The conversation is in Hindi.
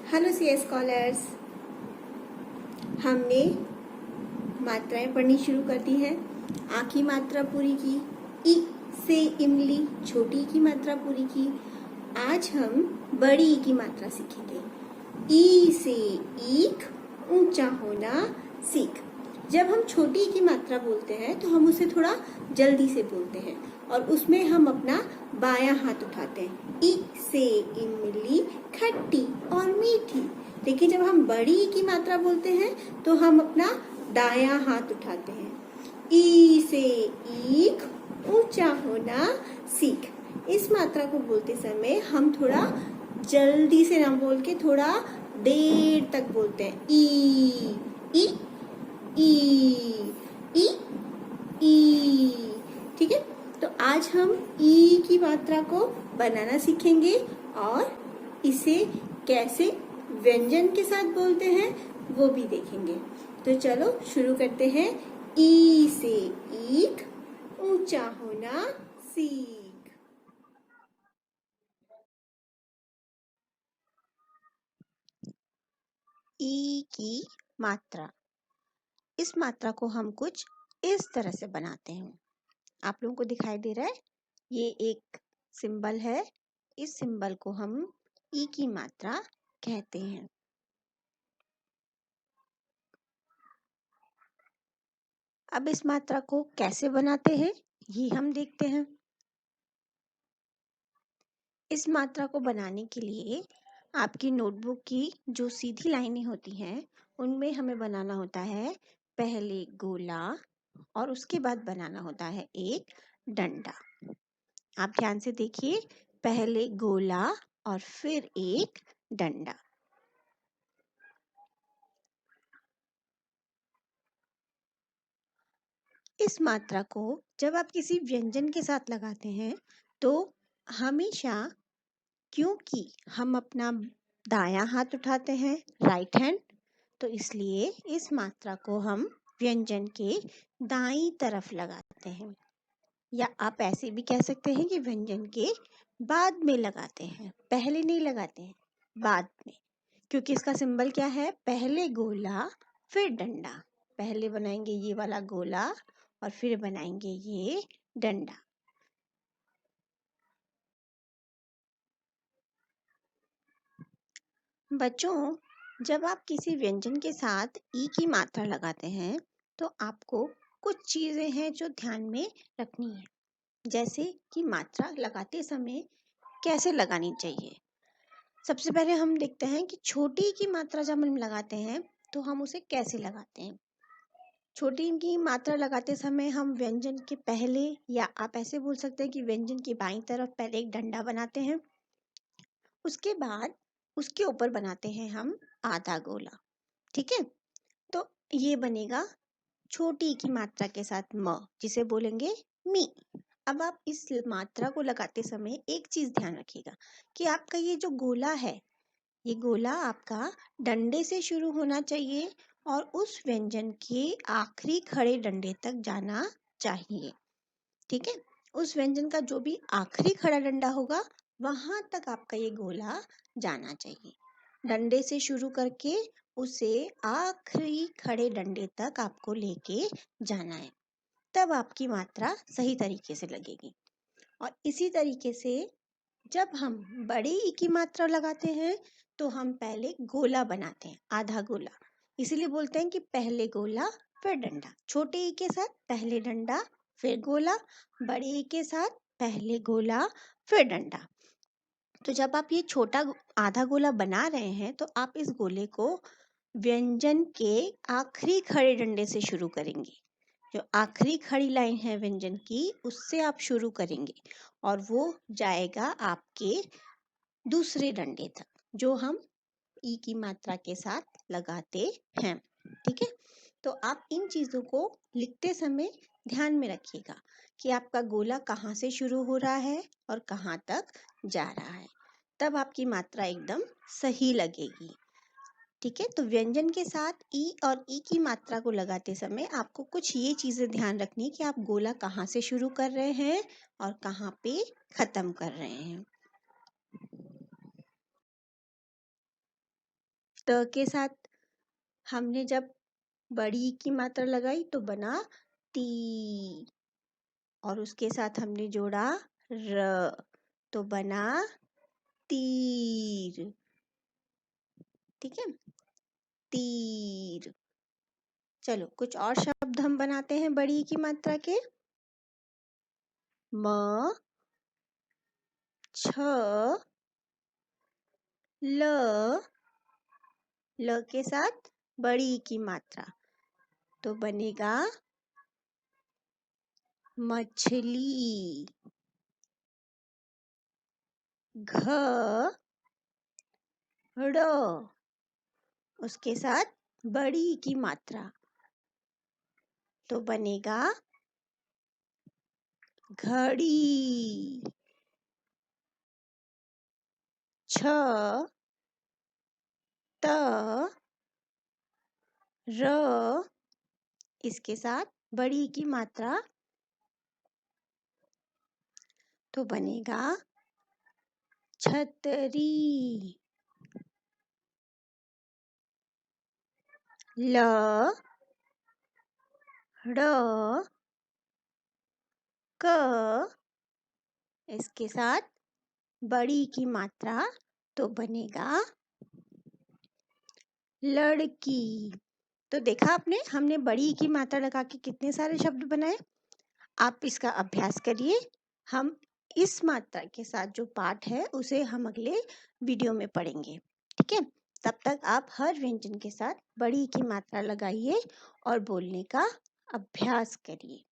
हेलो CS स्कॉलर्स, हमने मात्राएं पढ़नी शुरू कर दी हैं। आ की मात्रा पूरी की, ई से इमली छोटी की मात्रा पूरी की। आज हम बड़ी ई की मात्रा सीखेंगे। ई से ईख, ऊंचा होना सीख। जब हम छोटी की मात्रा बोलते हैं तो हम उसे थोड़ा जल्दी से बोलते हैं और उसमें हम अपना बायां हाथ उठाते हैं। ई से इमली खट्टी और मीठी। लेकिन जब हम बड़ी ई की मात्रा बोलते हैं तो हम अपना दायां हाथ उठाते हैं। ई से ईख, ऊंचा होना सीख। इस मात्रा को बोलते समय हम थोड़ा जल्दी से ना बोल के थोड़ा देर तक बोलते हैं। ई ई ई ई ई। ठीक है, तो आज हम ई की मात्रा को बनाना सीखेंगे और इसे कैसे व्यंजन के साथ बोलते हैं वो भी देखेंगे। तो चलो शुरू करते हैं। ई से ईख, ऊंचा होना सीख। ई की मात्रा। इस मात्रा को हम कुछ इस तरह से बनाते हैं। आप लोगों को दिखाई दे रहा है, ये एक सिंबल है। इस सिंबल को हम ई की मात्रा कहते हैं। अब इस मात्रा को कैसे बनाते हैं ये हम देखते हैं। इस मात्रा को बनाने के लिए आपकी नोटबुक की जो सीधी लाइनें होती हैं उनमें हमें बनाना होता है पहले गोला और उसके बाद बनाना होता है एक डंडा। आप ध्यान से देखिए, पहले गोला और फिर एक डंडा। इस मात्रा को जब आप किसी व्यंजन के साथ लगाते हैं तो हमेशा, क्योंकि हम अपना दायां हाथ उठाते हैं राइट हैंड, तो इसलिए इस मात्रा को हम व्यंजन के दाईं तरफ लगाते हैं। या आप ऐसे भी कह सकते हैं कि व्यंजन के बाद में लगाते हैं, पहले नहीं लगाते हैं, बाद में। क्योंकि इसका सिंबल क्या है, पहले गोला फिर डंडा। पहले बनाएंगे ये वाला गोला और फिर बनाएंगे ये डंडा। बच्चों, जब आप किसी व्यंजन के साथ ई की मात्रा लगाते हैं तो आपको कुछ चीजें हैं जो ध्यान में रखनी है। जैसे कि मात्रा लगाते समय कैसे लगानी चाहिए। सबसे पहले हम देखते हैं कि छोटी ई की मात्रा जब हम लगाते हैं तो हम उसे कैसे लगाते हैं। छोटी ई की मात्रा लगाते समय हम व्यंजन के पहले, या आप ऐसे बोल सकते हैं कि व्यंजन की बाईं तरफ पहले एक डंडा बनाते हैं। उसके बाद उसके ऊपर बनाते हैं हम आधा गोला। ठीक है, तो ये बनेगा छोटी की मात्रा के साथ म, जिसे बोलेंगे मी। अब आप इस मात्रा को लगाते समय एक चीज ध्यान रखिएगा कि आपका ये जो गोला है, ये गोला आपका डंडे से शुरू होना चाहिए और उस व्यंजन के आखिरी खड़े डंडे तक जाना चाहिए। ठीक है, उस व्यंजन का जो भी आखिरी खड़ा डंडा होगा वहां तक आपका ये गोला जाना चाहिए। डंडे से शुरू करके उसे आखिरी खड़े डंडे तक आपको लेके जाना है, तब आपकी मात्रा सही तरीके से लगेगी। और इसी तरीके से जब हम बड़े ई की मात्रा लगाते हैं तो हम पहले गोला बनाते हैं, आधा गोला। इसीलिए बोलते हैं कि पहले गोला फिर डंडा। छोटे ई के साथ पहले डंडा फिर गोला, बड़े ई के साथ पहले गोला फिर डंडा। तो जब आप ये छोटा आधा गोला बना रहे हैं तो आप इस गोले को व्यंजन के आखिरी खड़े डंडे से शुरू करेंगे। जो आखिरी खड़ी लाइन है व्यंजन की, उससे आप शुरू करेंगे और वो जाएगा आपके दूसरे डंडे तक, जो हम ई की मात्रा के साथ लगाते हैं। ठीक है, तो आप इन चीजों को लिखते समय ध्यान में रखिएगा कि आपका गोला कहाँ से शुरू हो रहा है और कहाँ तक जा रहा है, तब आपकी मात्रा एकदम सही लगेगी। ठीक है, तो व्यंजन के साथ ई और ई की मात्रा को लगाते समय आपको कुछ ये चीजें ध्यान रखनी है कि आप गोला कहाँ से शुरू कर रहे हैं और कहाँ पे खत्म कर रहे हैं। त के साथ हमने जब बड़ी की मात्रा लगाई तो बना ती, और उसके साथ हमने जोड़ा र तो बना तीर। ठीक है, तीर। चलो कुछ और शब्द हम बनाते हैं बड़ी की मात्रा के। म छ ल, ल के साथ बड़ी की मात्रा तो बनेगा मछली। घ ड़, उसके साथ बड़ी की मात्रा तो बनेगा घड़ी। छ त र, इसके साथ बड़ी की मात्रा तो बनेगा छतरी। ल ड़ क, इसके साथ बड़ी की मात्रा तो बनेगा लड़की। तो देखा आपने, हमने बड़ी की मात्रा लगा के कितने सारे शब्द बनाए। आप इसका अभ्यास करिए। हम इस मात्रा के साथ जो पाठ है उसे हम अगले वीडियो में पढ़ेंगे। ठीक है, तब तक आप हर व्यंजन के साथ बड़ी की मात्रा लगाइए और बोलने का अभ्यास करिए।